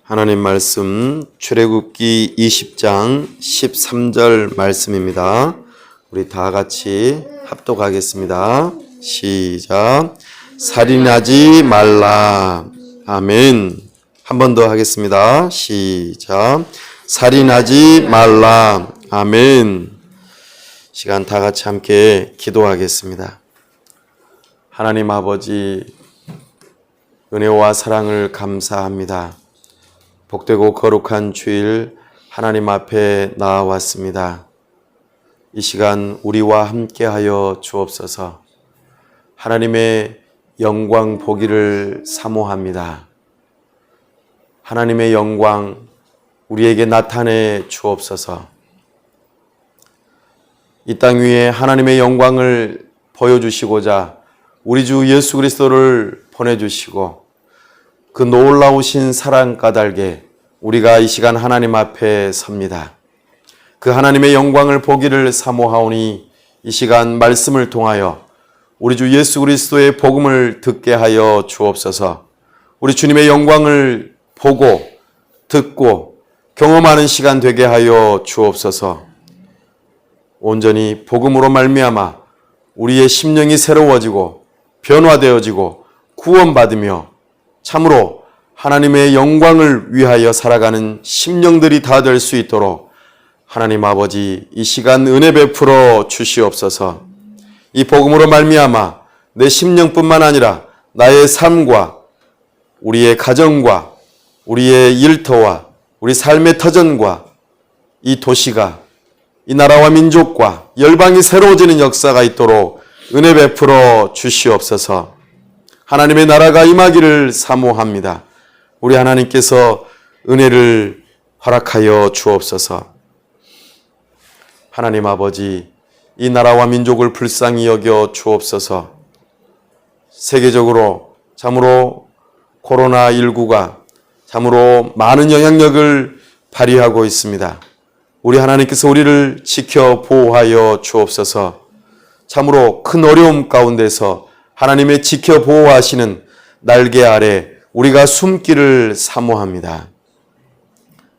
하나님 말씀 출애굽기 20장 13절 말씀입니다. 우리 다 같이 합독하겠습니다. 시작. 살인하지 말라. 아멘. 한 번 더 하겠습니다. 시작. 살인하지 말라. 아멘. 시간 다 같이 함께 기도하겠습니다. 하나님 아버지, 은혜와 사랑을 감사합니다. 복되고 거룩한 주일 하나님 앞에 나아왔습니다. 이 시간 우리와 함께하여 주옵소서. 하나님의 영광 보기를 사모합니다. 하나님의 영광 우리에게 나타내 주옵소서. 이 땅 위에 하나님의 영광을 보여주시고자 우리 주 예수 그리스도를 보내주시고 그 놀라우신 사랑 까닭에 우리가 이 시간 하나님 앞에 섭니다. 그 하나님의 영광을 보기를 사모하오니 이 시간 말씀을 통하여 우리 주 예수 그리스도의 복음을 듣게 하여 주옵소서. 우리 주님의 영광을 보고 듣고 경험하는 시간 되게 하여 주옵소서. 온전히 복음으로 말미암아 우리의 심령이 새로워지고 변화되어지고 구원받으며 참으로 하나님의 영광을 위하여 살아가는 심령들이 다 될 수 있도록 하나님 아버지 이 시간 은혜 베풀어 주시옵소서. 이 복음으로 말미암아 내 심령뿐만 아니라 나의 삶과 우리의 가정과 우리의 일터와 우리 삶의 터전과 이 도시가 이 나라와 민족과 열방이 새로워지는 역사가 있도록 은혜 베풀어 주시옵소서. 하나님의 나라가 임하기를 사모합니다. 우리 하나님께서 은혜를 허락하여 주옵소서. 하나님 아버지, 이 나라와 민족을 불쌍히 여겨 주옵소서. 세계적으로 참으로 코로나19가 참으로 많은 영향력을 발휘하고 있습니다. 우리 하나님께서 우리를 지켜 보호하여 주옵소서. 참으로 큰 어려움 가운데서 하나님의 지켜 보호하시는 날개 아래 우리가 숨기를 사모합니다.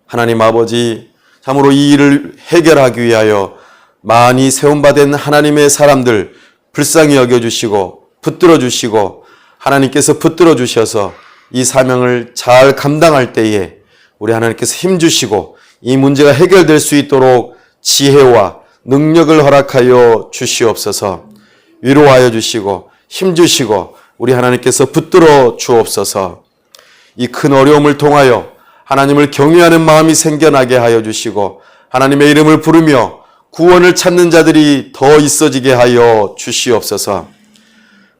하나님 아버지, 참으로 이 일을 해결하기 위하여 많이 세움받은 하나님의 사람들 불쌍히 여겨주시고 붙들어 주시고 하나님께서 붙들어 주셔서 이 사명을 잘 감당할 때에 우리 하나님께서 힘주시고 이 문제가 해결될 수 있도록 지혜와 능력을 허락하여 주시옵소서. 위로하여 주시고 힘주시고 우리 하나님께서 붙들어 주옵소서. 이 큰 어려움을 통하여 하나님을 경외하는 마음이 생겨나게 하여 주시고 하나님의 이름을 부르며 구원을 찾는 자들이 더 있어지게 하여 주시옵소서.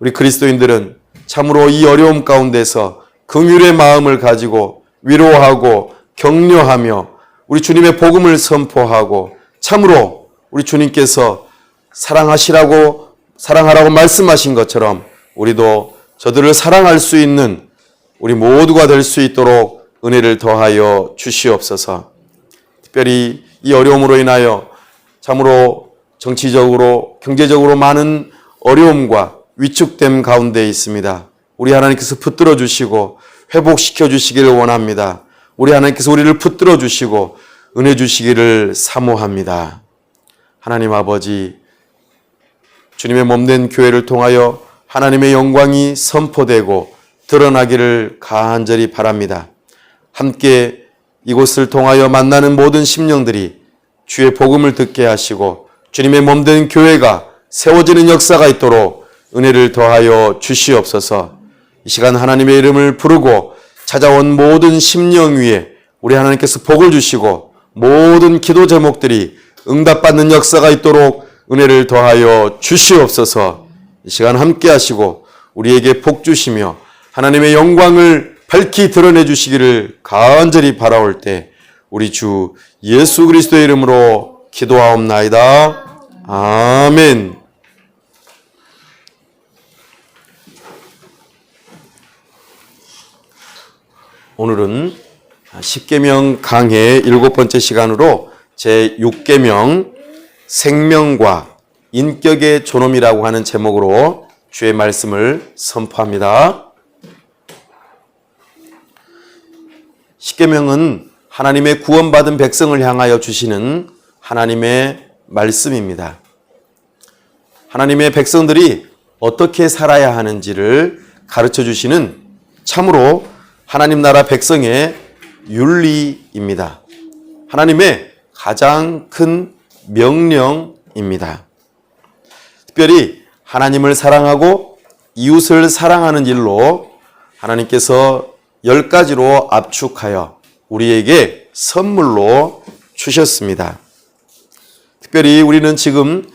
우리 그리스도인들은 참으로 이 어려움 가운데서 긍휼의 마음을 가지고 위로하고 격려하며 우리 주님의 복음을 선포하고 참으로 우리 주님께서 사랑하라고 말씀하신 것처럼 우리도 저들을 사랑할 수 있는 우리 모두가 될 수 있도록 은혜를 더하여 주시옵소서. 특별히 이 어려움으로 인하여 참으로 정치적으로 경제적으로 많은 어려움과 위축됨 가운데 있습니다. 우리 하나님께서 붙들어 주시고 회복시켜 주시기를 원합니다. 우리 하나님께서 우리를 붙들어 주시고 은혜 주시기를 사모합니다. 하나님 아버지, 주님의 몸된 교회를 통하여 하나님의 영광이 선포되고 드러나기를 간절히 바랍니다. 함께 이곳을 통하여 만나는 모든 심령들이 주의 복음을 듣게 하시고 주님의 몸된 교회가 세워지는 역사가 있도록 은혜를 더하여 주시옵소서. 이 시간 하나님의 이름을 부르고 찾아온 모든 심령 위에 우리 하나님께서 복을 주시고 모든 기도 제목들이 응답받는 역사가 있도록 은혜를 더하여 주시옵소서. 이 시간 함께 하시고 우리에게 복 주시며 하나님의 영광을 밝히 드러내 주시기를 간절히 바라올 때 우리 주 예수 그리스도의 이름으로 기도하옵나이다. 아멘. 오늘은 십계명 강해 7번째 시간으로 제6계명 생명과 인격의 존엄이라고 하는 제목으로 주의 말씀을 선포합니다. 십계명은 하나님의 구원받은 백성을 향하여 주시는 하나님의 말씀입니다. 하나님의 백성들이 어떻게 살아야 하는지를 가르쳐 주시는 참으로 하나님 나라 백성의 윤리입니다. 하나님의 가장 큰 명령입니다. 특별히 하나님을 사랑하고 이웃을 사랑하는 일로 하나님께서 10가지로 압축하여 우리에게 선물로 주셨습니다. 특별히 우리는 지금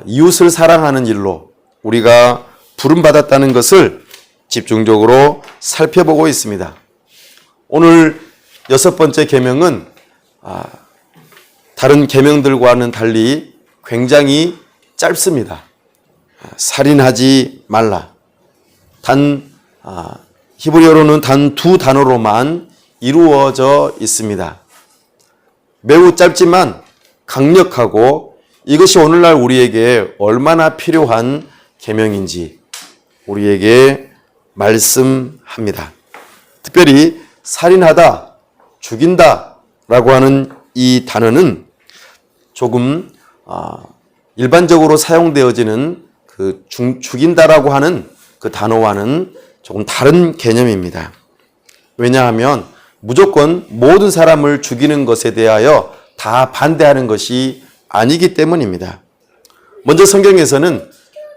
이웃을 사랑하는 일로 우리가 부름받았다는 것을 집중적으로 살펴보고 있습니다. 오늘 6번째 계명은 다른 계명들과는 달리 굉장히 짧습니다. 살인하지 말라. 히브리어로는 단 2단어로만 이루어져 있습니다. 매우 짧지만 강력하고 이것이 오늘날 우리에게 얼마나 필요한 계명인지 우리에게 말씀합니다. 특별히 살인하다, 죽인다라고 하는 이 단어는 조금 일반적으로 사용되어지는 그 죽인다라고 하는 그 단어와는 조금 다른 개념입니다. 왜냐하면 무조건 모든 사람을 죽이는 것에 대하여 다 반대하는 것이 아니기 때문입니다. 먼저 성경에서는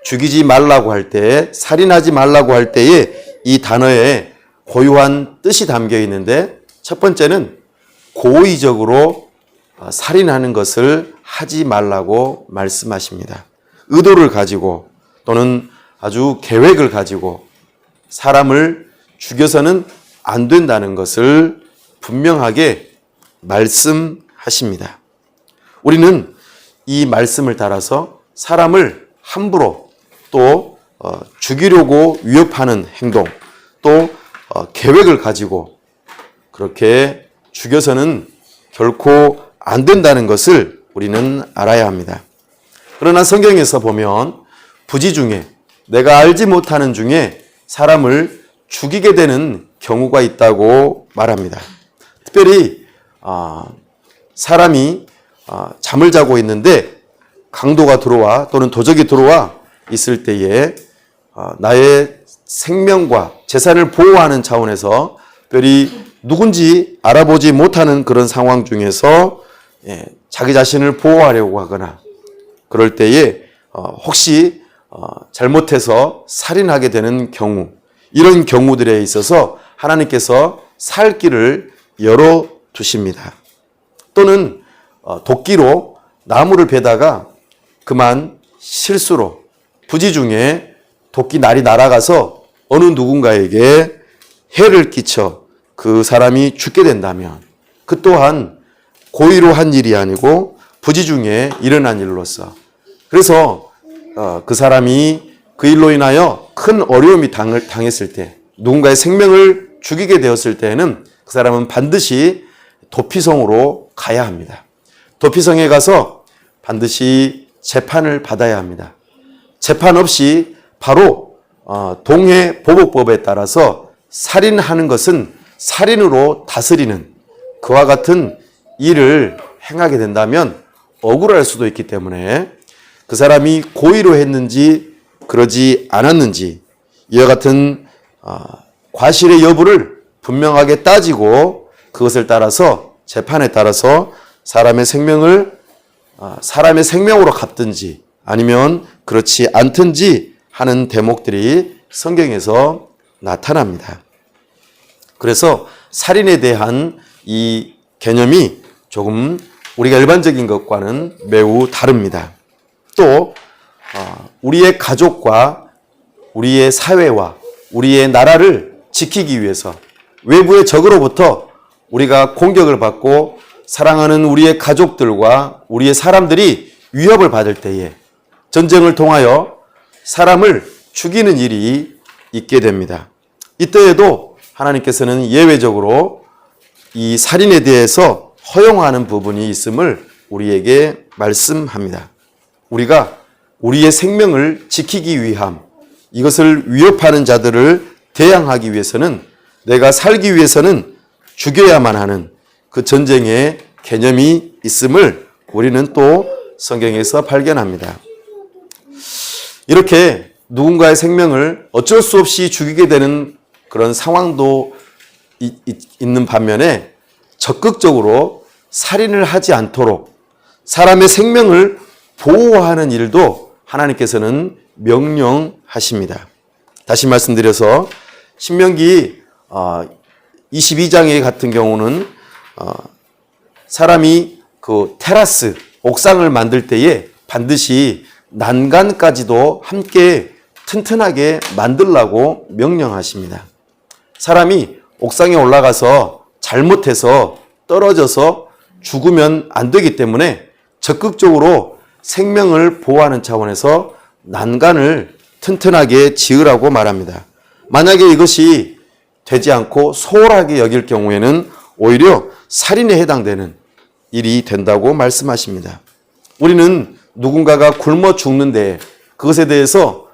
죽이지 말라고 할 때, 살인하지 말라고 할 때에 이 단어에 고유한 뜻이 담겨 있는데 첫 번째는 고의적으로 살인하는 것을 하지 말라고 말씀하십니다. 의도를 가지고 또는 아주 계획을 가지고 사람을 죽여서는 안 된다는 것을 분명하게 말씀하십니다. 우리는 이 말씀을 따라서 사람을 함부로 또 죽이려고 위협하는 행동 또 계획을 가지고 그렇게 죽여서는 결코 안 된다는 것을 우리는 알아야 합니다. 그러나 성경에서 보면 부지 중에 내가 알지 못하는 중에 사람을 죽이게 되는 경우가 있다고 말합니다. 특별히 사람이 잠을 자고 있는데 강도가 들어와 또는 도적이 들어와 있을 때에 나의 생명과 재산을 보호하는 차원에서 특별히 누군지 알아보지 못하는 그런 상황 중에서 자기 자신을 보호하려고 하거나 그럴 때에 혹시 잘못해서 살인하게 되는 경우 이런 경우들에 있어서 하나님께서 살 길을 열어두십니다. 또는 도끼로 나무를 베다가 그만 실수로 부지 중에 도끼 날이 날아가서 어느 누군가에게 해를 끼쳐 그 사람이 죽게 된다면 그 또한 고의로 한 일이 아니고 부지 중에 일어난 일로서 그래서 그 사람이 그 일로 인하여 큰 어려움이 당했을 때 누군가의 생명을 죽이게 되었을 때에는 그 사람은 반드시 도피성으로 가야 합니다. 도피성에 가서 반드시 재판을 받아야 합니다. 재판 없이 바로 동해보복법에 따라서 살인하는 것은 살인으로 다스리는 그와 같은 일을 행하게 된다면 억울할 수도 있기 때문에 그 사람이 고의로 했는지 그러지 않았는지 이와 같은 과실의 여부를 분명하게 따지고 그것을 따라서 재판에 따라서 사람의 생명으로 갚든지 아니면 그렇지 않든지 하는 대목들이 성경에서 나타납니다. 그래서 살인에 대한 이 개념이 조금 우리가 일반적인 것과는 매우 다릅니다. 또 우리의 가족과 우리의 사회와 우리의 나라를 지키기 위해서 외부의 적으로부터 우리가 공격을 받고 사랑하는 우리의 가족들과 우리의 사람들이 위협을 받을 때에 전쟁을 통하여 사람을 죽이는 일이 있게 됩니다. 이때에도 하나님께서는 예외적으로 이 살인에 대해서 허용하는 부분이 있음을 우리에게 말씀합니다. 우리가 우리의 생명을 지키기 위함, 이것을 위협하는 자들을 대항하기 위해서는 내가 살기 위해서는 죽여야만 하는 그 전쟁의 개념이 있음을 우리는 또 성경에서 발견합니다. 이렇게 누군가의 생명을 어쩔 수 없이 죽이게 되는 그런 상황도 있는 반면에 적극적으로 살인을 하지 않도록 사람의 생명을 보호하는 일도 하나님께서는 명령하십니다. 다시 말씀드려서 신명기 22장에 같은 경우는 사람이 그 테라스, 옥상을 만들 때에 반드시 난간까지도 함께 튼튼하게 만들라고 명령하십니다. 사람이 옥상에 올라가서 잘못해서 떨어져서 죽으면 안 되기 때문에 적극적으로 생명을 보호하는 차원에서 난간을 튼튼하게 지으라고 말합니다. 만약에 이것이 되지 않고 소홀하게 여길 경우에는 오히려 살인에 해당되는 일이 된다고 말씀하십니다. 우리는 누군가가 굶어 죽는데 그것에 대해서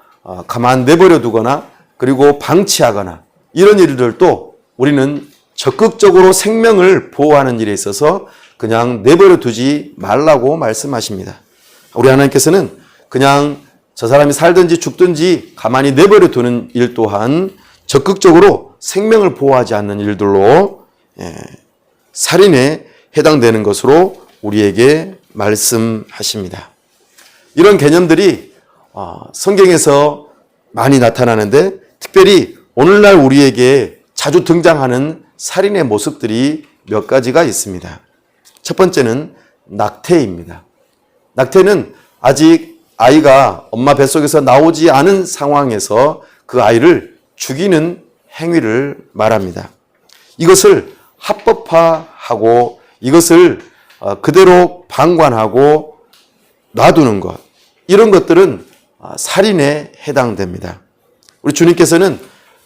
가만 내버려 두거나 그리고 방치하거나 이런 일들도 우리는 적극적으로 생명을 보호하는 일에 있어서 그냥 내버려 두지 말라고 말씀하십니다. 우리 하나님께서는 그냥 저 사람이 살든지 죽든지 가만히 내버려 두는 일 또한 적극적으로 생명을 보호하지 않는 일들로 살인에 해당되는 것으로 우리에게 말씀하십니다. 이런 개념들이 성경에서 많이 나타나는데 특별히 오늘날 우리에게 자주 등장하는 살인의 모습들이 몇 가지가 있습니다. 첫 번째는 낙태입니다. 낙태는 아직 아이가 엄마 뱃속에서 나오지 않은 상황에서 그 아이를 죽이는 행위를 말합니다. 이것을 합법화하고 이것을 그대로 방관하고 놔두는 것, 이런 것들은 살인에 해당됩니다. 우리 주님께서는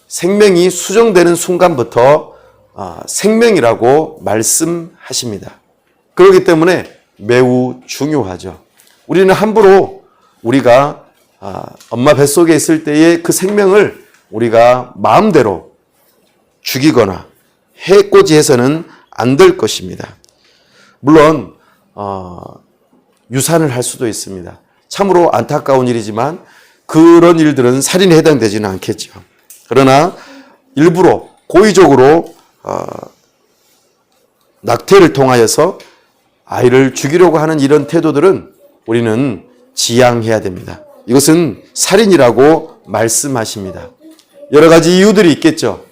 생명이 수정되는 순간부터 생명이라고 말씀하십니다. 그렇기 때문에 매우 중요하죠. 우리는 함부로 우리가 엄마 뱃속에 있을 때의 그 생명을 우리가 마음대로 죽이거나 해코지해서는 안 될 것입니다. 물론 유산을 할 수도 있습니다. 참으로 안타까운 일이지만 그런 일들은 살인에 해당되지는 않겠죠. 그러나 일부러 고의적으로 낙태를 통하여서 아이를 죽이려고 하는 이런 태도들은 우리는 지양해야 됩니다. 이것은 살인이라고 말씀하십니다. 여러 가지 이유들이 있겠죠.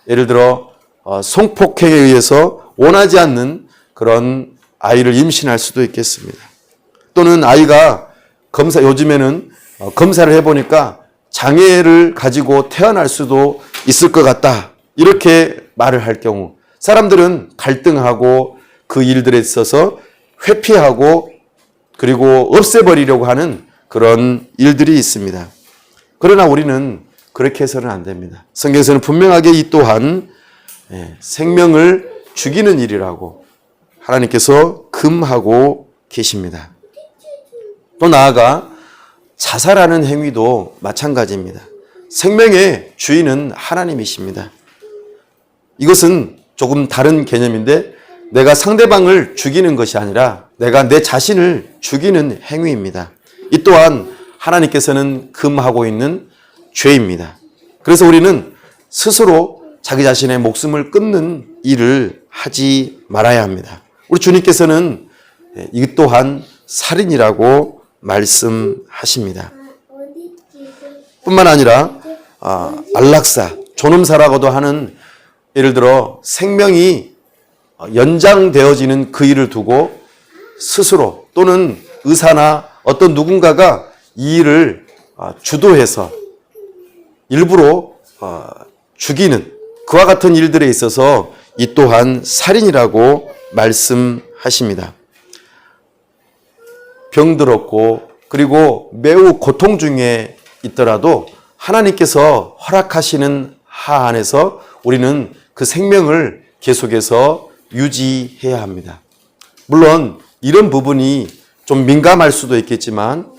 예를 들어 성폭행에 의해서 원하지 않는 그런 아이를 임신할 수도 있겠습니다. 또는 아이가 요즘에는 검사를 해보니까 장애를 가지고 태어날 수도 있을 것 같다, 이렇게 말을 할 경우 사람들은 갈등하고 그 일들에 있어서 회피하고 그리고 없애버리려고 하는 그런 일들이 있습니다. 그러나 우리는 그렇게 해서는 안 됩니다. 성경에서는 분명하게 이 또한 생명을 죽이는 일이라고 하나님께서 금하고 계십니다. 또 나아가 자살하는 행위도 마찬가지입니다. 생명의 주인은 하나님이십니다. 이것은 조금 다른 개념인데 내가 상대방을 죽이는 것이 아니라 내가 내 자신을 죽이는 행위입니다. 이 또한 하나님께서는 금하고 있는 죄입니다. 그래서 우리는 스스로 자기 자신의 목숨을 끊는 일을 하지 말아야 합니다. 우리 주님께서는 이 또한 살인이라고 말씀하십니다. 뿐만 아니라 안락사, 존엄사라고도 하는, 예를 들어 생명이 연장되어지는 그 일을 두고 스스로 또는 의사나 어떤 누군가가 이 일을 주도해서 일부러 죽이는 그와 같은 일들에 있어서 이 또한 살인이라고 말씀하십니다. 병들었고 그리고 매우 고통 중에 있더라도 하나님께서 허락하시는 하 안에서 우리는 그 생명을 계속해서 유지해야 합니다. 물론 이런 부분이 좀 민감할 수도 있겠지만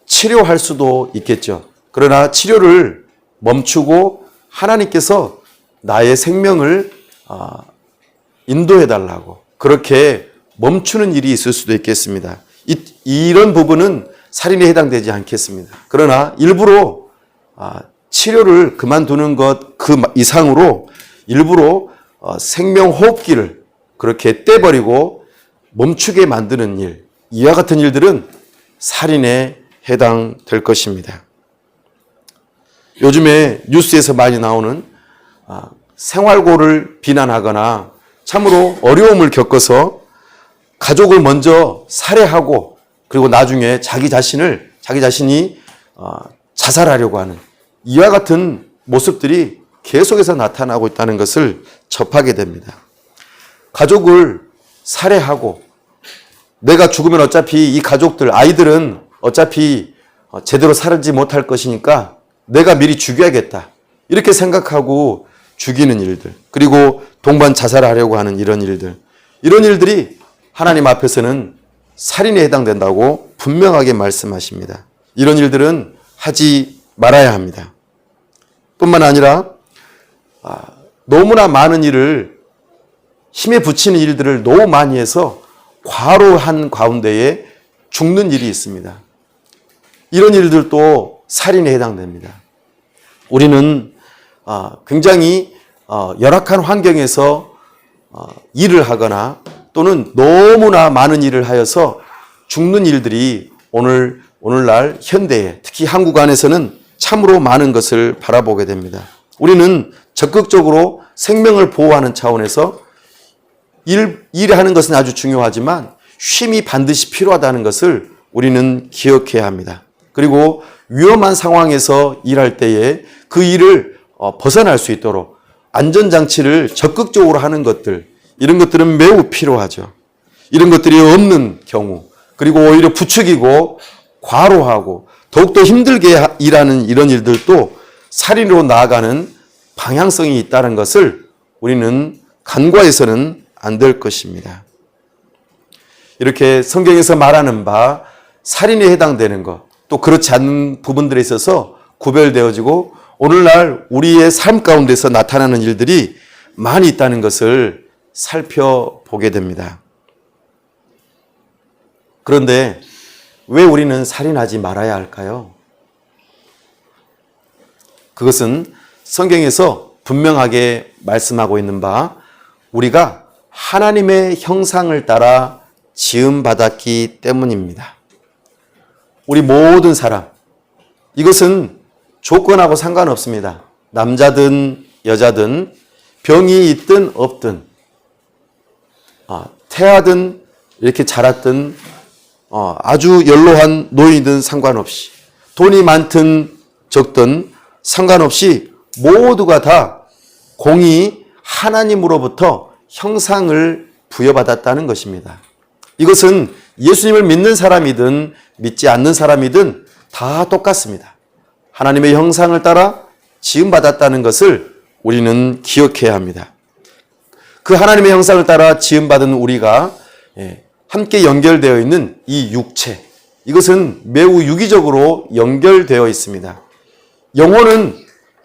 치료할 수도 있겠죠. 그러나 치료를 멈추고 하나님께서 나의 생명을 인도해달라고 그렇게 멈추는 일이 있을 수도 있겠습니다. 이런 부분은 살인에 해당되지 않겠습니다. 그러나 일부러 치료를 그만두는 것 그 이상으로 일부러 생명호흡기를 그렇게 떼버리고 멈추게 만드는 일, 이와 같은 일들은 살인에 해당될 것입니다. 요즘에 뉴스에서 많이 나오는 생활고를 비난하거나 참으로 어려움을 겪어서 가족을 먼저 살해하고 그리고 나중에 자기 자신이 자살하려고 하는 이와 같은 모습들이 계속해서 나타나고 있다는 것을 접하게 됩니다. 가족을 살해하고 내가 죽으면 어차피 이 가족들, 아이들은 어차피 제대로 살지 못할 것이니까 내가 미리 죽여야겠다. 이렇게 생각하고 죽이는 일들, 그리고 동반 자살하려고 하는 이런 일들이 하나님 앞에서는 살인에 해당된다고 분명하게 말씀하십니다. 이런 일들은 하지 말아야 합니다. 뿐만 아니라 너무나 많은 일을 힘에 붙이는 일들을 너무 많이 해서 과로한 가운데에 죽는 일이 있습니다. 이런 일들도 살인에 해당됩니다. 우리는 굉장히 열악한 환경에서 일을 하거나 또는 너무나 많은 일을 하여서 죽는 일들이 오늘날 현대에 특히 한국 안에서는 참으로 많은 것을 바라보게 됩니다. 우리는 적극적으로 생명을 보호하는 차원에서 일하는 것은 아주 중요하지만 쉼이 반드시 필요하다는 것을 우리는 기억해야 합니다. 그리고 위험한 상황에서 일할 때에 그 일을 벗어날 수 있도록 안전장치를 적극적으로 하는 것들, 이런 것들은 매우 필요하죠. 이런 것들이 없는 경우, 그리고 오히려 부추기고 과로하고 더욱더 힘들게 일하는 이런 일들도 살인으로 나아가는 방향성이 있다는 것을 우리는 간과해서는 안 될 것입니다. 이렇게 성경에서 말하는 바 살인에 해당되는 것, 또 그렇지 않는 부분들에 있어서 구별되어지고 오늘날 우리의 삶 가운데서 나타나는 일들이 많이 있다는 것을 살펴보게 됩니다. 그런데 왜 우리는 살인하지 말아야 할까요? 그것은 성경에서 분명하게 말씀하고 있는 바 우리가 하나님의 형상을 따라 지음받았기 때문입니다. 우리 모든 사람, 이것은 조건하고 상관없습니다. 남자든 여자든 병이 있든 없든 태아든 이렇게 자랐든 아주 연로한 노인이든 상관없이 돈이 많든 적든 상관없이 모두가 다 공이 하나님으로부터 형상을 부여받았다는 것입니다. 이것은 예수님을 믿는 사람이든 믿지 않는 사람이든 다 똑같습니다. 하나님의 형상을 따라 지음받았다는 것을 우리는 기억해야 합니다. 그 하나님의 형상을 따라 지음받은 우리가 함께 연결되어 있는 이 육체, 이것은 매우 유기적으로 연결되어 있습니다. 영혼은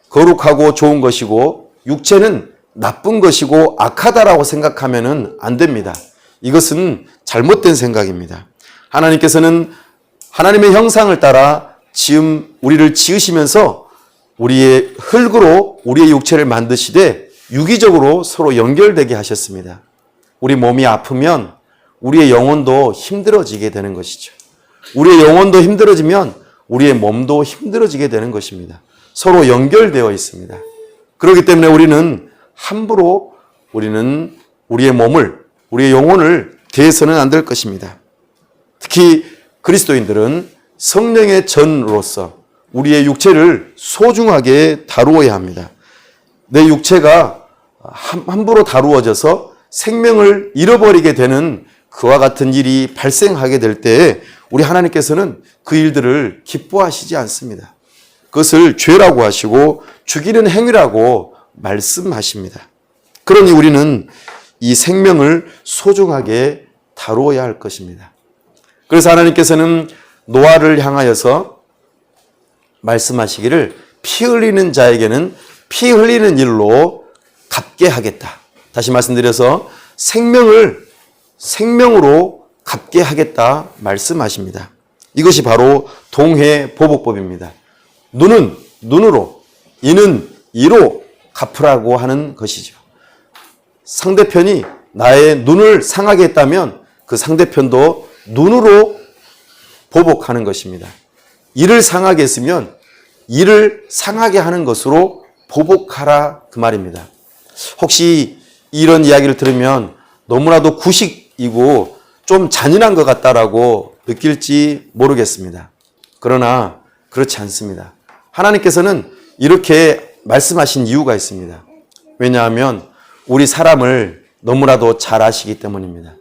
거룩하고 좋은 것이고 육체는 나쁜 것이고 악하다라고 생각하면 안 됩니다. 이것은 잘못된 생각입니다. 하나님께서는 하나님의 형상을 따라 우리를 지으시면서 우리의 흙으로 우리의 육체를 만드시되 유기적으로 서로 연결되게 하셨습니다. 우리 몸이 아프면 우리의 영혼도 힘들어지게 되는 것이죠. 우리의 영혼도 힘들어지면 우리의 몸도 힘들어지게 되는 것입니다. 서로 연결되어 있습니다. 그렇기 때문에 우리는 함부로 우리의 몸을, 우리의 영혼을 대해서는 안 될 것입니다. 특히 그리스도인들은 성령의 전으로서 우리의 육체를 소중하게 다루어야 합니다. 내 육체가 함부로 다루어져서 생명을 잃어버리게 되는 그와 같은 일이 발생하게 될 때에 우리 하나님께서는 그 일들을 기뻐하시지 않습니다. 그것을 죄라고 하시고 죽이는 행위라고 말씀하십니다. 그러니 우리는 이 생명을 소중하게 다루어야 할 것입니다. 그래서 하나님께서는 노아를 향하여서 말씀하시기를 피 흘리는 자에게는 피 흘리는 일로 갚게 하겠다. 다시 말씀드려서 생명을 생명으로 갚게 하겠다 말씀하십니다. 이것이 바로 동해보복법입니다. 눈은 눈으로, 이는 이로 갚으라고 하는 것이죠. 상대편이 나의 눈을 상하게 했다면 그 상대편도 눈으로 보복하는 것입니다. 이를 상하게 했으면 이를 상하게 하는 것으로 보복하라 그 말입니다. 혹시 이런 이야기를 들으면 너무나도 구식이고 좀 잔인한 것 같다라고 느낄지 모르겠습니다. 그러나 그렇지 않습니다. 하나님께서는 이렇게 말씀하신 이유가 있습니다. 왜냐하면 우리 사람을 너무나도 잘 아시기 때문입니다.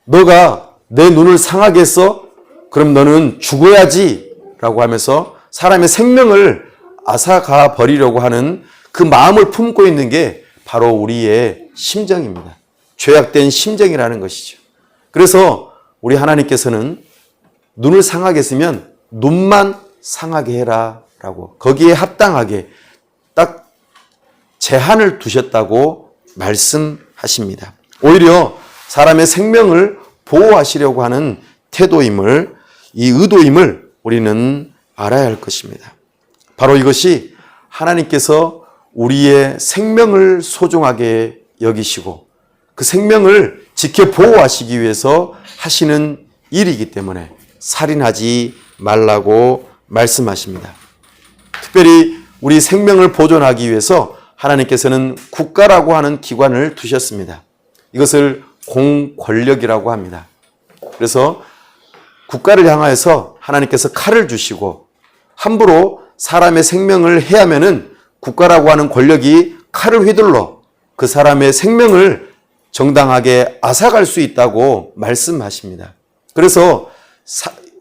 너가 내 눈을 상하게 했어? 그럼 너는 죽어야지 라고 하면서 사람의 생명을 앗아가 버리려고 하는 그 마음을 품고 있는 게 바로 우리의 심정입니다. 죄악된 심정이라는 것이죠. 그래서 우리 하나님께서는 눈을 상하게 했으면 눈만 상하게 해라 라고 거기에 합당하게 딱 제한을 두셨다고 말씀하십니다. 오히려 사람의 생명을 보호하시려고 하는 태도임을, 이 의도임을 우리는 알아야 할 것입니다. 바로 이것이 하나님께서 우리의 생명을 소중하게 여기시고 그 생명을 지켜 보호하시기 위해서 하시는 일이기 때문에 살인하지 말라고 말씀하십니다. 특별히 우리 생명을 보존하기 위해서 하나님께서는 국가라고 하는 기관을 두셨습니다. 이것을 공권력이라고 합니다. 그래서 국가를 향하여서 하나님께서 칼을 주시고 함부로 사람의 생명을 해하면은 국가라고 하는 권력이 칼을 휘둘러 그 사람의 생명을 정당하게 앗아갈 수 있다고 말씀하십니다. 그래서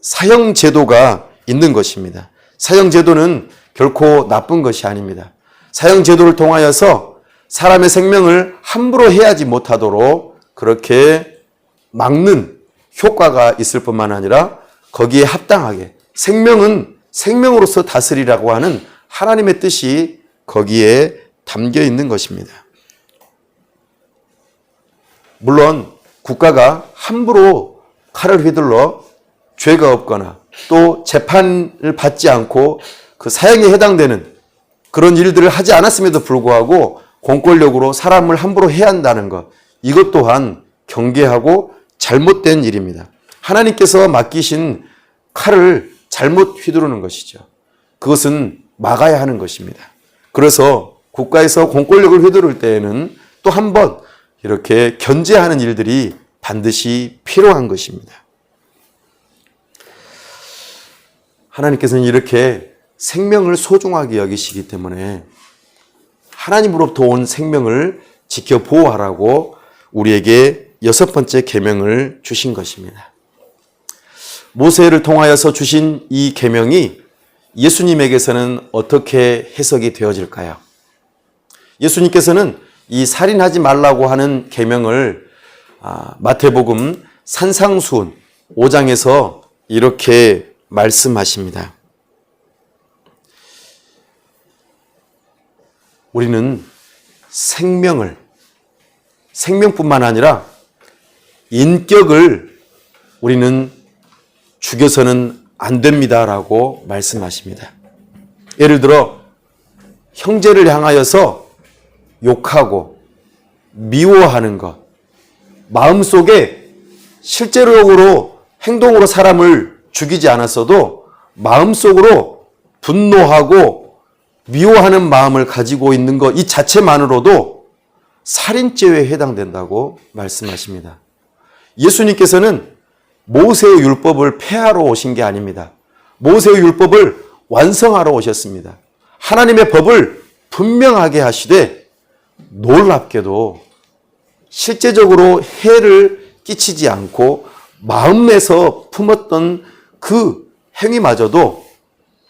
사형제도가 있는 것입니다. 사형제도는 결코 나쁜 것이 아닙니다. 사형제도를 통하여서 사람의 생명을 함부로 해하지 못하도록 그렇게 막는 효과가 있을 뿐만 아니라 거기에 합당하게 생명은 생명으로서 다스리라고 하는 하나님의 뜻이 거기에 담겨 있는 것입니다. 물론 국가가 함부로 칼을 휘둘러 죄가 없거나 또 재판을 받지 않고 그 사형에 해당되는 그런 일들을 하지 않았음에도 불구하고 공권력으로 사람을 함부로 해야 한다는 것, 이것 또한 경계하고 잘못된 일입니다. 하나님께서 맡기신 칼을 잘못 휘두르는 것이죠. 그것은 막아야 하는 것입니다. 그래서 국가에서 공권력을 휘두를 때에는 또 한 번 이렇게 견제하는 일들이 반드시 필요한 것입니다. 하나님께서는 이렇게 생명을 소중하게 여기시기 때문에 하나님으로부터 온 생명을 지켜 보호하라고 우리에게 6번째 계명을 주신 것입니다. 모세를 통하여서 주신 이 계명이 예수님에게서는 어떻게 해석이 되어질까요? 예수님께서는 이 살인하지 말라고 하는 계명을 마태복음 산상수훈 5장에서 이렇게 말씀하십니다. 우리는 생명뿐만 아니라 인격을 우리는 죽여서는 안 됩니다라고 말씀하십니다. 예를 들어 형제를 향하여서 욕하고 미워하는 것, 마음속에 실제적으로 행동으로 사람을 죽이지 않았어도 마음속으로 분노하고 미워하는 마음을 가지고 있는 것, 이 자체만으로도 살인죄에 해당된다고 말씀하십니다. 예수님께서는 모세의 율법을 폐하러 오신 게 아닙니다. 모세의 율법을 완성하러 오셨습니다. 하나님의 법을 분명하게 하시되 놀랍게도 실제적으로 해를 끼치지 않고 마음에서 품었던 그 행위마저도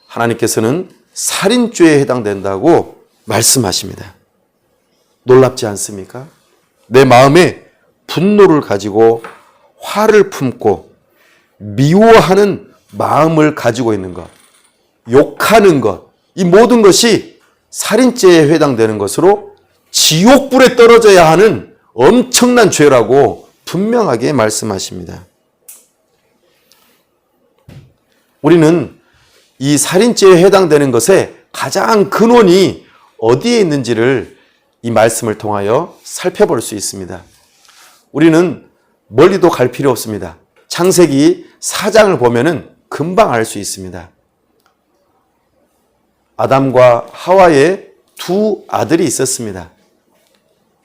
하나님께서는 살인죄에 해당된다고 말씀하십니다. 놀랍지 않습니까? 내 마음에 분노를 가지고 화를 품고 미워하는 마음을 가지고 있는 것, 욕하는 것, 이 모든 것이 살인죄에 해당되는 것으로 지옥불에 떨어져야 하는 엄청난 죄라고 분명하게 말씀하십니다. 우리는 이 살인죄에 해당되는 것의 가장 근원이 어디에 있는지를 이 말씀을 통하여 살펴볼 수 있습니다. 우리는 멀리도 갈 필요 없습니다. 창세기 4장을 보면은 금방 알 수 있습니다. 아담과 하와의 두 아들이 있었습니다.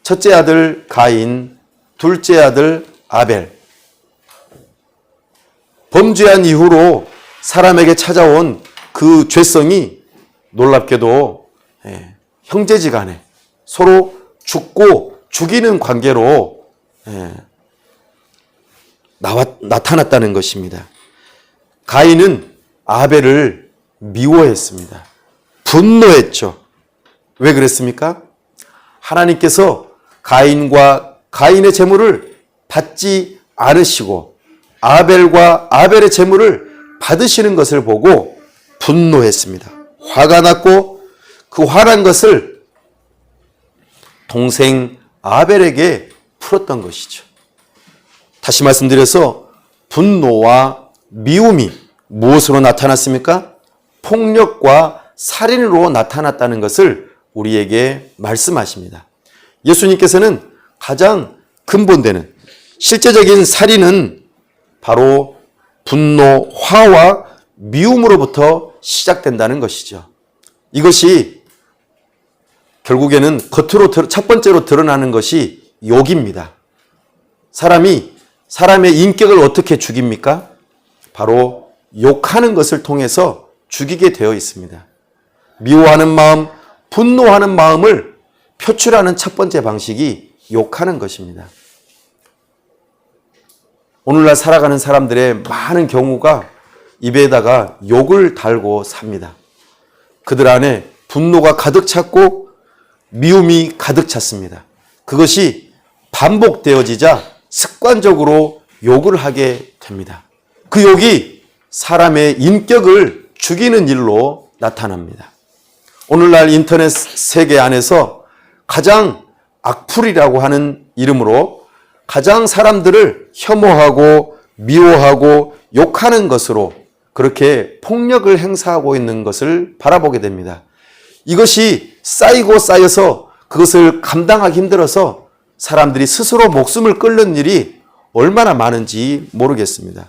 첫째 아들 가인, 둘째 아들 아벨. 범죄한 이후로 사람에게 찾아온 그 죄성이 놀랍게도 형제지간에 서로 죽고 죽이는 관계로 나타났다는 것입니다. 가인은 아벨을 미워했습니다. 분노했죠. 왜 그랬습니까? 하나님께서 가인과 가인의 재물을 받지 않으시고 아벨과 아벨의 재물을 받으시는 것을 보고 분노했습니다. 화가 났고 그 화난 것을 동생 아벨에게 풀었던 것이죠. 다시 말씀드려서 분노와 미움이 무엇으로 나타났습니까? 폭력과 살인으로 나타났다는 것을 우리에게 말씀하십니다. 예수님께서는 가장 근본되는 실제적인 살인은 바로 분노, 화와 미움으로부터 시작된다는 것이죠. 이것이 결국에는 겉으로 첫 번째로 드러나는 것이 욕입니다. 사람이 사람의 인격을 어떻게 죽입니까? 바로 욕하는 것을 통해서 죽이게 되어 있습니다. 미워하는 마음, 분노하는 마음을 표출하는 첫 번째 방식이 욕하는 것입니다. 오늘날 살아가는 사람들의 많은 경우가 입에다가 욕을 달고 삽니다. 그들 안에 분노가 가득 찼고 미움이 가득 찼습니다. 그것이 반복되어지자 습관적으로 욕을 하게 됩니다. 그 욕이 사람의 인격을 죽이는 일로 나타납니다. 오늘날 인터넷 세계 안에서 가장 악플이라고 하는 이름으로 가장 사람들을 혐오하고 미워하고 욕하는 것으로 그렇게 폭력을 행사하고 있는 것을 바라보게 됩니다. 이것이 쌓이고 쌓여서 그것을 감당하기 힘들어서 사람들이 스스로 목숨을 끊는 일이 얼마나 많은지 모르겠습니다.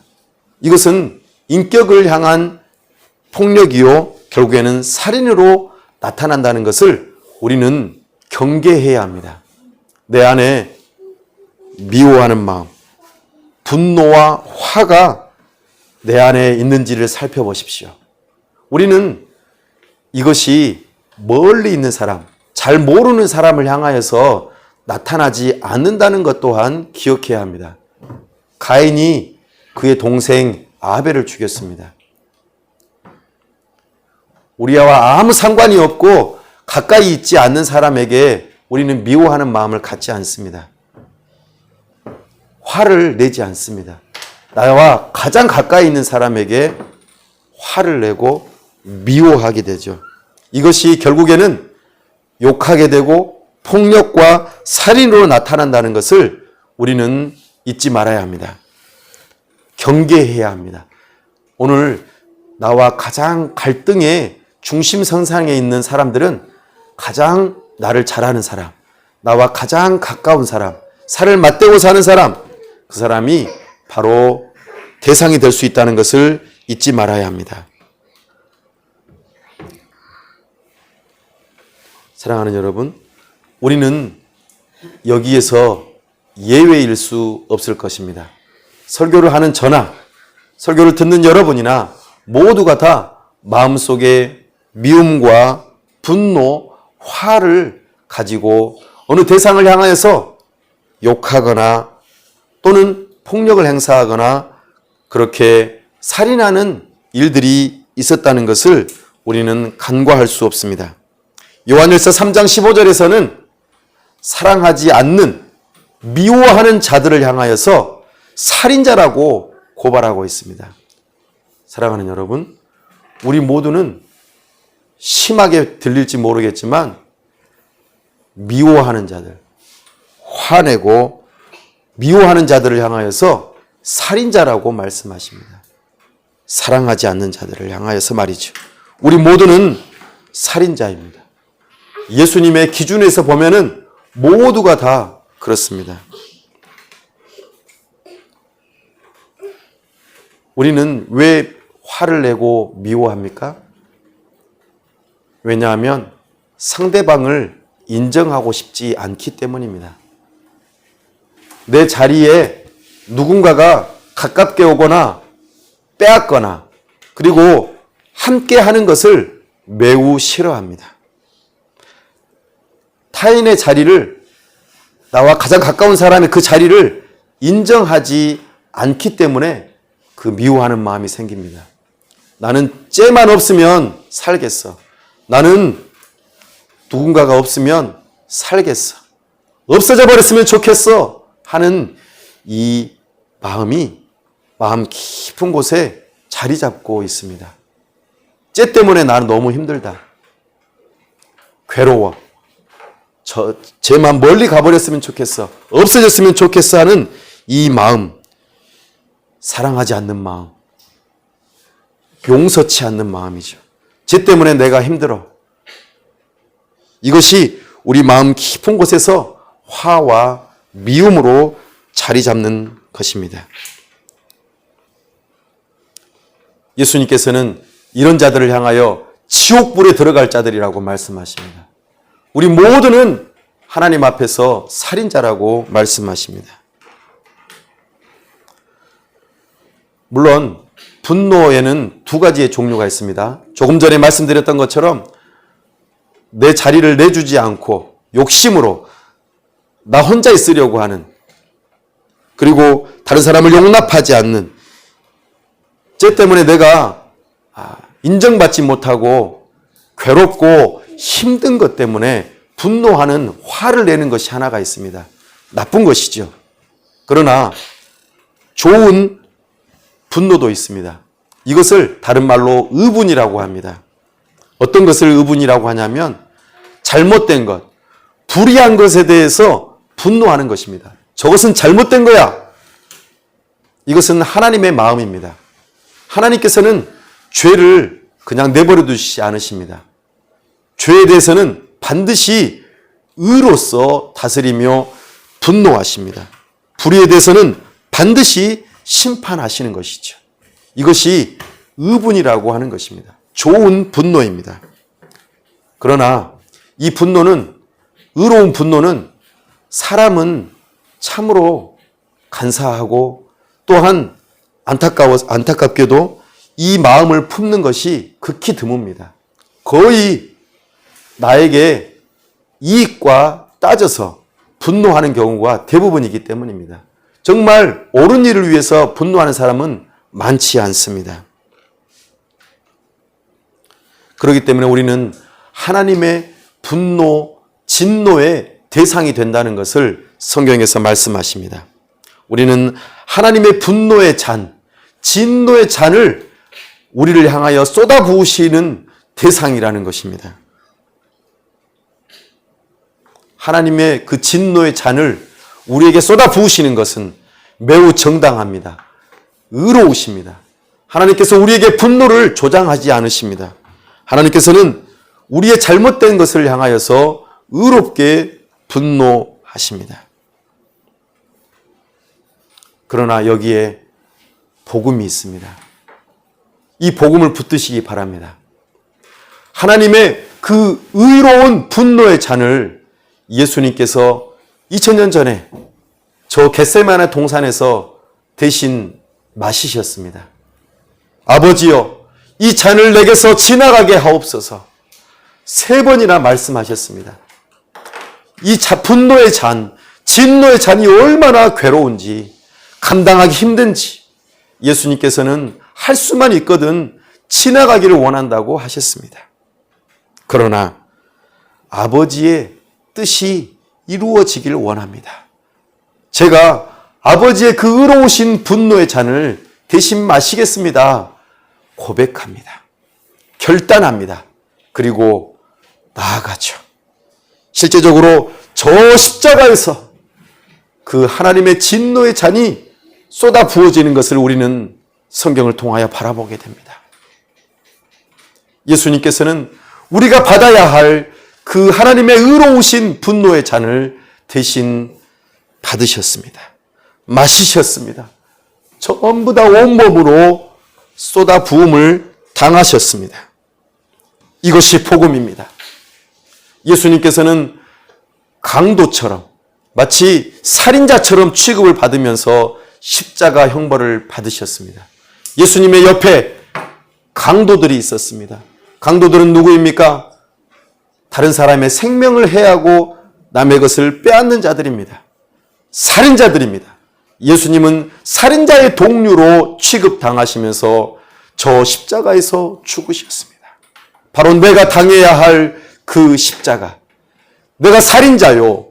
이것은 인격을 향한 폭력이요, 결국에는 살인으로 나타난다는 것을 우리는 경계해야 합니다. 내 안에 미워하는 마음, 분노와 화가 내 안에 있는지를 살펴보십시오. 우리는 이것이 멀리 있는 사람, 잘 모르는 사람을 향하여서 나타나지 않는다는 것 또한 기억해야 합니다. 가인이 그의 동생 아벨을 죽였습니다. 우리와 아무 상관이 없고 가까이 있지 않는 사람에게 우리는 미워하는 마음을 갖지 않습니다. 화를 내지 않습니다. 나와 가장 가까이 있는 사람에게 화를 내고 미워하게 되죠. 이것이 결국에는 욕하게 되고 폭력과 살인으로 나타난다는 것을 우리는 잊지 말아야 합니다. 경계해야 합니다. 오늘 나와 가장 갈등의 중심선상에 있는 사람들은 가장 나를 잘 아는 사람, 나와 가장 가까운 사람, 살을 맞대고 사는 사람, 그 사람이 바로 대상이 될 수 있다는 것을 잊지 말아야 합니다. 사랑하는 여러분, 우리는 여기에서 예외일 수 없을 것입니다. 설교를 하는 저나 설교를 듣는 여러분이나 모두가 다 마음속에 미움과 분노, 화를 가지고 어느 대상을 향하여서 욕하거나 또는 폭력을 행사하거나 그렇게 살인하는 일들이 있었다는 것을 우리는 간과할 수 없습니다. 요한일서 3장 15절에서는 사랑하지 않는 미워하는 자들을 향하여서 살인자라고 고발하고 있습니다. 사랑하는 여러분, 우리 모두는 심하게 들릴지 모르겠지만 미워하는 자들, 화내고 미워하는 자들을 향하여서 살인자라고 말씀하십니다. 사랑하지 않는 자들을 향하여서 말이죠. 우리 모두는 살인자입니다. 예수님의 기준에서 보면은 모두가 다 그렇습니다. 우리는 왜 화를 내고 미워합니까? 왜냐하면 상대방을 인정하고 싶지 않기 때문입니다. 내 자리에 누군가가 가깝게 오거나 빼앗거나 그리고 함께 하는 것을 매우 싫어합니다. 타인의 자리를, 나와 가장 가까운 사람의 그 자리를 인정하지 않기 때문에 그 미워하는 마음이 생깁니다. 나는 쟤만 없으면 살겠어. 나는 누군가가 없으면 살겠어. 없어져 버렸으면 좋겠어. 하는 이 마음이 마음 깊은 곳에 자리 잡고 있습니다. 쟤 때문에 나는 너무 힘들다. 괴로워. 쟤만 멀리 가버렸으면 좋겠어. 없어졌으면 좋겠어 하는 이 마음. 사랑하지 않는 마음. 용서치 않는 마음이죠. 쟤 때문에 내가 힘들어. 이것이 우리 마음 깊은 곳에서 화와 미움으로 자리 잡는 것입니다. 예수님께서는 이런 자들을 향하여 지옥불에 들어갈 자들이라고 말씀하십니다. 우리 모두는 하나님 앞에서 살인자라고 말씀하십니다. 물론 분노에는 두 가지의 종류가 있습니다. 조금 전에 말씀드렸던 것처럼 내 자리를 내주지 않고 욕심으로 나 혼자 있으려고 하는, 그리고 다른 사람을 용납하지 않는, 쟤 때문에 내가 인정받지 못하고 괴롭고 힘든 것 때문에 분노하는, 화를 내는 것이 하나가 있습니다. 나쁜 것이죠. 그러나 좋은 분노도 있습니다. 이것을 다른 말로 의분이라고 합니다. 어떤 것을 의분이라고 하냐면 잘못된 것, 불의한 것에 대해서 분노하는 것입니다. 저것은 잘못된 거야. 이것은 하나님의 마음입니다. 하나님께서는 죄를 그냥 내버려 두시지 않으십니다. 죄에 대해서는 반드시 의로서 다스리며 분노하십니다. 불의에 대해서는 반드시 심판하시는 것이죠. 이것이 의분이라고 하는 것입니다. 좋은 분노입니다. 그러나 이 분노는, 의로운 분노는 사람은 참으로 간사하고 또한 안타깝게도 이 마음을 품는 것이 극히 드뭅니다. 거의 나에게 이익과 따져서 분노하는 경우가 대부분이기 때문입니다. 정말 옳은 일을 위해서 분노하는 사람은 많지 않습니다. 그렇기 때문에 우리는 하나님의 분노, 진노의 대상이 된다는 것을 성경에서 말씀하십니다. 우리는 하나님의 분노의 잔, 진노의 잔을 우리를 향하여 쏟아부으시는 대상이라는 것입니다. 하나님의 그 진노의 잔을 우리에게 쏟아부으시는 것은 매우 정당합니다. 의로우십니다. 하나님께서 우리에게 분노를 조장하지 않으십니다. 하나님께서는 우리의 잘못된 것을 향하여서 의롭게 분노하십니다. 그러나 여기에 복음이 있습니다. 이 복음을 붙드시기 바랍니다. 하나님의 그 의로운 분노의 잔을 예수님께서 2000년 전에 저 겟세마네 동산에서 대신 마시셨습니다. 아버지여, 이 잔을 내게서 지나가게 하옵소서. 3번이나 말씀하셨습니다. 이 분노의 잔, 진노의 잔이 얼마나 괴로운지, 감당하기 힘든지 예수님께서는 할 수만 있거든 지나가기를 원한다고 하셨습니다. 그러나 아버지의 뜻이 이루어지기를 원합니다. 제가 아버지의 그 의로우신 분노의 잔을 대신 마시겠습니다. 고백합니다. 결단합니다. 그리고 나아가죠. 실제적으로 저 십자가에서 그 하나님의 진노의 잔이 쏟아 부어지는 것을 우리는 성경을 통하여 바라보게 됩니다. 예수님께서는 우리가 받아야 할 그 하나님의 의로우신 분노의 잔을 대신 받으셨습니다. 마시셨습니다. 전부 다 온몸으로 쏟아 부음을 당하셨습니다. 이것이 복음입니다. 예수님께서는 강도처럼 마치 살인자처럼 취급을 받으면서 십자가 형벌을 받으셨습니다. 예수님의 옆에 강도들이 있었습니다. 강도들은 누구입니까? 다른 사람의 생명을 해하고 남의 것을 빼앗는 자들입니다. 살인자들입니다. 예수님은 살인자의 동료로 취급당하시면서 저 십자가에서 죽으셨습니다. 바로 내가 당해야 할 그 십자가, 내가 살인자요,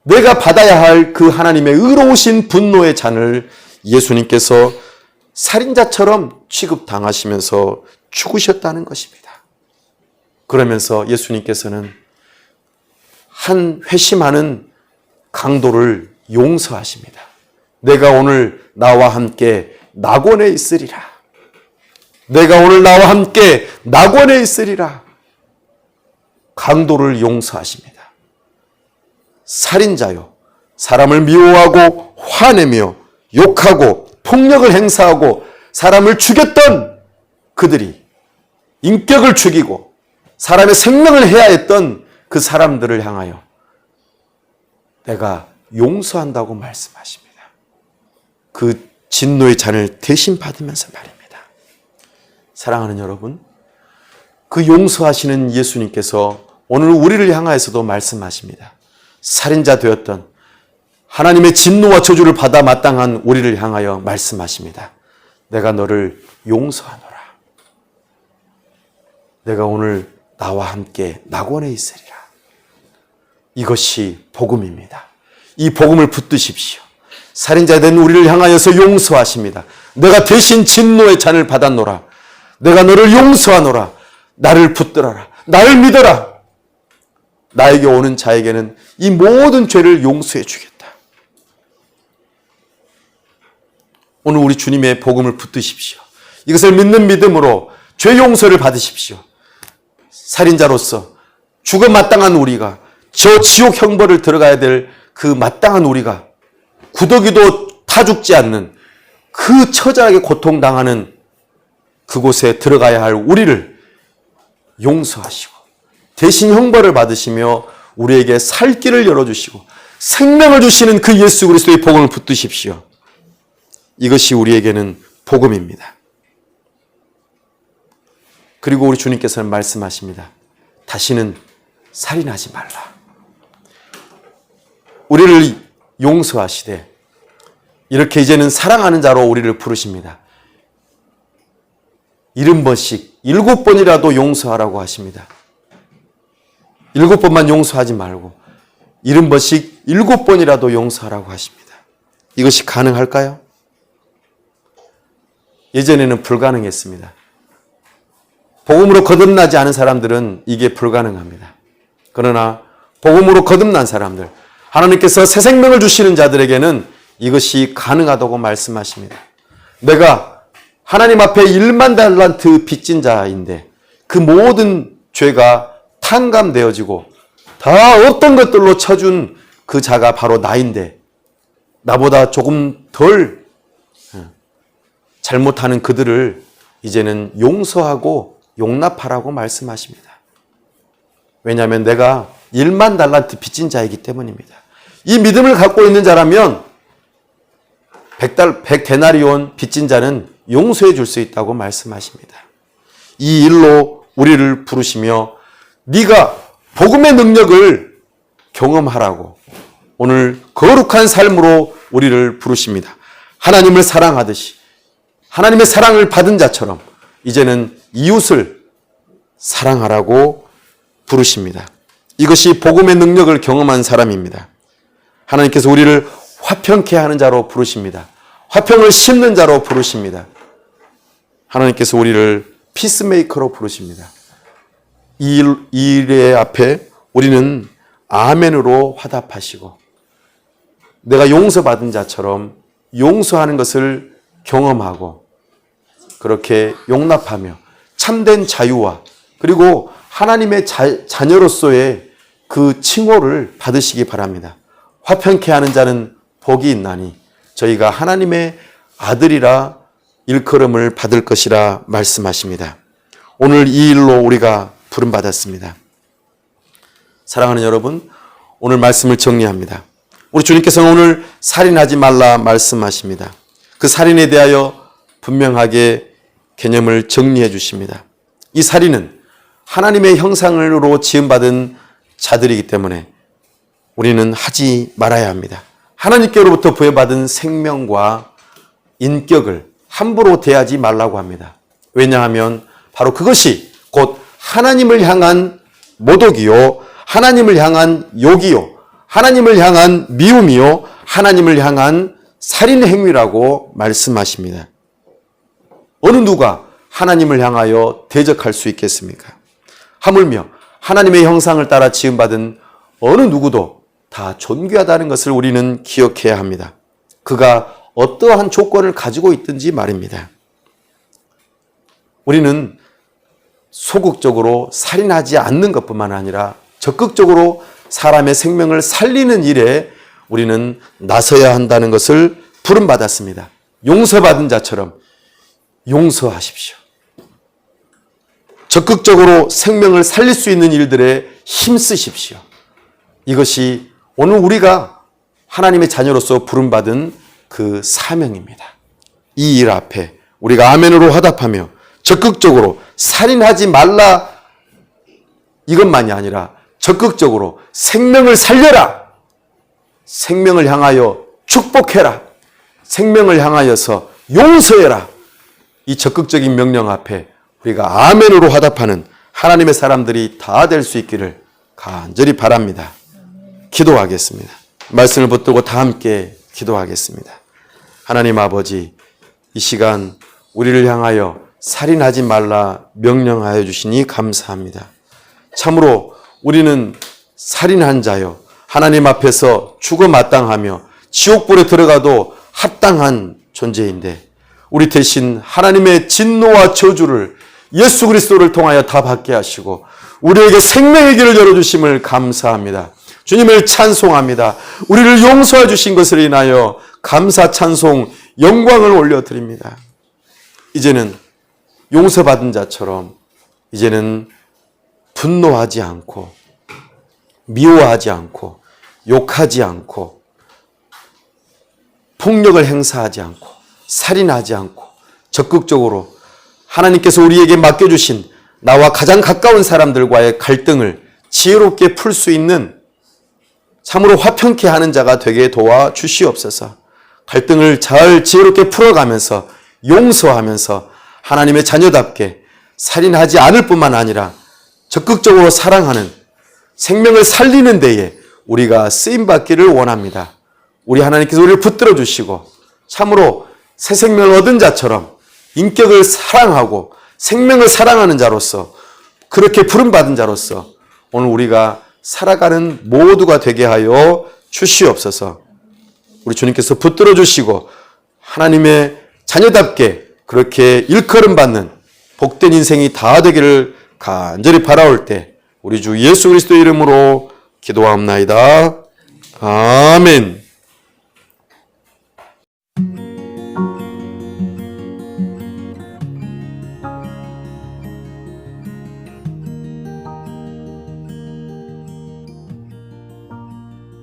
내가 받아야 할 그 하나님의 의로우신 분노의 잔을 예수님께서 살인자처럼 취급당하시면서 죽으셨다는 것입니다. 그러면서 예수님께서는 한 회심하는 강도를 용서하십니다. 내가 오늘 나와 함께 낙원에 있으리라. 내가 오늘 나와 함께 낙원에 있으리라. 강도를 용서하십니다. 살인자요, 사람을 미워하고 화내며 욕하고 폭력을 행사하고 사람을 죽였던 그들이 인격을 죽이고 사람의 생명을 해야 했던 그 사람들을 향하여 내가 용서한다고 말씀하십니다. 그 진노의 잔을 대신 받으면서 말입니다. 사랑하는 여러분, 그 용서하시는 예수님께서 오늘 우리를 향하여서도 말씀하십니다. 살인자 되었던 하나님의 진노와 저주를 받아 마땅한 우리를 향하여 말씀하십니다. 내가 너를 용서하노라. 내가 오늘 나와 함께 낙원에 있으리라. 이것이 복음입니다. 이 복음을 붙드십시오. 살인자 된 우리를 향하여서 용서하십니다. 내가 대신 진노의 잔을 받았노라. 내가 너를 용서하노라. 나를 붙들어라. 나를 믿어라. 나에게 오는 자에게는 이 모든 죄를 용서해 주겠다. 오늘 우리 주님의 복음을 붙드십시오. 이것을 믿는 믿음으로 죄 용서를 받으십시오. 살인자로서 죽어 마땅한 우리가, 저 지옥 형벌을 들어가야 될 그 마땅한 우리가, 구더기도 타 죽지 않는 그 처절하게 고통당하는 그곳에 들어가야 할 우리를 용서하시고 대신 형벌을 받으시며 우리에게 살 길을 열어주시고 생명을 주시는 그 예수 그리스도의 복음을 붙드십시오. 이것이 우리에게는 복음입니다. 그리고 우리 주님께서는 말씀하십니다. 다시는 살인하지 말라. 우리를 용서하시되 이렇게 이제는 사랑하는 자로 우리를 부르십니다. 70번씩 7번이라도 용서하라고 하십니다. 7번만 용서하지 말고 70번씩 7번이라도 용서하라고 하십니다. 이것이 가능할까요? 예전에는 불가능했습니다. 복음으로 거듭나지 않은 사람들은 이게 불가능합니다. 그러나 복음으로 거듭난 사람들, 하나님께서 새 생명을 주시는 자들에게는 이것이 가능하다고 말씀하십니다. 내가 하나님 앞에 1만 달란트 빚진 자인데 그 모든 죄가 탕감되어지고 다 어떤 것들로 쳐준 그 자가 바로 나인데 나보다 조금 덜 잘못하는 그들을 이제는 용서하고 용납하라고 말씀하십니다. 왜냐하면 내가 1만 달란트 빚진 자이기 때문입니다. 이 믿음을 갖고 있는 자라면 100데나리온 빚진 자는 용서해 줄 수 있다고 말씀하십니다. 이 일로 우리를 부르시며 네가 복음의 능력을 경험하라고 오늘 거룩한 삶으로 우리를 부르십니다. 하나님을 사랑하듯이 하나님의 사랑을 받은 자처럼 이제는 이웃을 사랑하라고 부르십니다. 이것이 복음의 능력을 경험한 사람입니다. 하나님께서 우리를 화평케 하는 자로 부르십니다. 화평을 심는 자로 부르십니다. 하나님께서 우리를 피스메이커로 부르십니다. 이 일의 앞에 우리는 아멘으로 화답하시고 내가 용서받은 자처럼 용서하는 것을 경험하고 그렇게 용납하며 참된 자유와 그리고 하나님의 자녀로서의 그 칭호를 받으시기 바랍니다. 화평케 하는 자는 복이 있나니 저희가 하나님의 아들이라 일컬음을 받을 것이라 말씀하십니다. 오늘 이 일로 우리가 부름받았습니다. 사랑하는 여러분, 오늘 말씀을 정리합니다. 우리 주님께서는 오늘 살인하지 말라 말씀하십니다. 그 살인에 대하여 분명하게 개념을 정리해 주십니다. 이 살인은 하나님의 형상으로 지음받은 자들이기 때문에 우리는 하지 말아야 합니다. 하나님께로부터 부여받은 생명과 인격을 함부로 대하지 말라고 합니다. 왜냐하면 바로 그것이 곧 하나님을 향한 모독이요, 하나님을 향한 욕이요, 하나님을 향한 미움이요, 하나님을 향한 살인 행위라고 말씀하십니다. 어느 누가 하나님을 향하여 대적할 수 있겠습니까? 하물며 하나님의 형상을 따라 지음받은 어느 누구도 다 존귀하다는 것을 우리는 기억해야 합니다. 그가 어떠한 조건을 가지고 있든지 말입니다. 우리는 소극적으로 살인하지 않는 것뿐만 아니라 적극적으로 사람의 생명을 살리는 일에 우리는 나서야 한다는 것을 부름받았습니다. 용서받은 자처럼 용서하십시오. 적극적으로 생명을 살릴 수 있는 일들에 힘쓰십시오. 이것이 오늘 우리가 하나님의 자녀로서 부름받은 그 사명입니다. 이 일 앞에 우리가 아멘으로 화답하며 적극적으로 살인하지 말라 이것만이 아니라 적극적으로 생명을 살려라, 생명을 향하여 축복해라, 생명을 향하여서 용서해라, 이 적극적인 명령 앞에 우리가 아멘으로 화답하는 하나님의 사람들이 다 될 수 있기를 간절히 바랍니다. 기도하겠습니다. 말씀을 붙들고 다 함께 기도하겠습니다. 하나님 아버지, 이 시간 우리를 향하여 살인하지 말라 명령하여 주시니 감사합니다. 참으로 우리는 살인한 자요, 하나님 앞에서 죽어 마땅하며 지옥불에 들어가도 합당한 존재인데 우리 대신 하나님의 진노와 저주를 예수 그리스도를 통하여 다 받게 하시고 우리에게 생명의 길을 열어주심을 감사합니다. 주님을 찬송합니다. 우리를 용서해 주신 것을 인하여 감사, 찬송, 영광을 올려드립니다. 이제는 용서받은 자처럼 이제는 분노하지 않고 미워하지 않고 욕하지 않고 폭력을 행사하지 않고 살인하지 않고 적극적으로 하나님께서 우리에게 맡겨주신 나와 가장 가까운 사람들과의 갈등을 지혜롭게 풀 수 있는 참으로 화평케 하는 자가 되게 도와주시옵소서. 갈등을 잘 지혜롭게 풀어가면서 용서하면서 하나님의 자녀답게 살인하지 않을 뿐만 아니라 적극적으로 사랑하는 생명을 살리는 데에 우리가 쓰임받기를 원합니다. 우리 하나님께서 우리를 붙들어 주시고 참으로 새 생명을 얻은 자처럼 인격을 사랑하고 생명을 사랑하는 자로서 그렇게 부름받은 자로서 오늘 우리가 살아가는 모두가 되게 하여 주시옵소서. 우리 주님께서 붙들어 주시고 하나님의 자녀답게 그렇게 일컬음 받는 복된 인생이 다 되기를 간절히 바라올 때 우리 주 예수 그리스도의 이름으로 기도하옵나이다. 아멘.